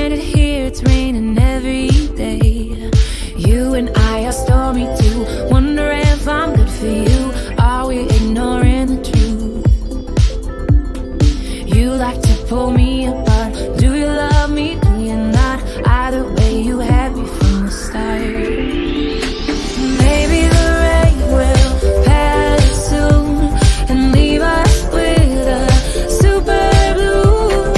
find it here, it's raining every day. You and I are stormy too, wonder if I'm good for you. Are we ignoring the truth? You like to pull me apart. Do you love me, do you not? Either way, you had me from the start. Maybe the rain will pass soon and leave us with a super blue.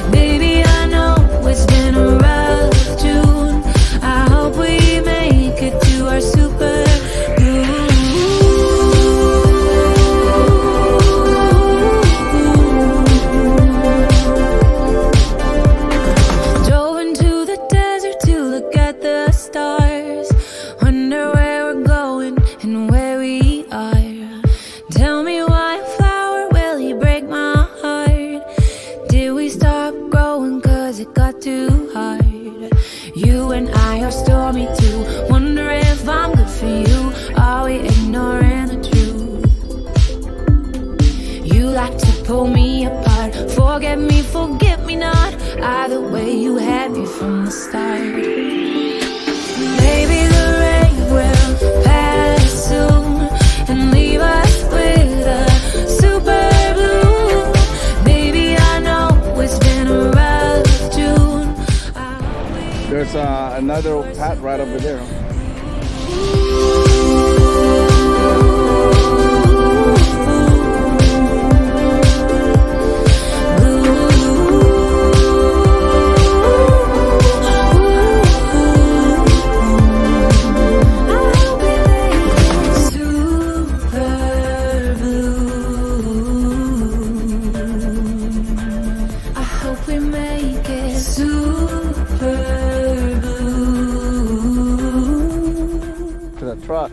Baby, I know it's been a rough June. I hope we make it to our super blue. Drove into the desert to look at the stars. Wonder where we're going and where we are. Tell me why a flower, will you break my heart? Did we stop growing cause it got too hard? You and I are stormy too, wonder if I'm good for you. Are we ignoring the truth? You like to pull me apart. Forget me, forget me not. Either way, you had me from the start. Maybe the rain will pass soon and leave us with a super blue. Baby, I know it's been a rough June. There's another path right over there. We make it super blue. To the truck.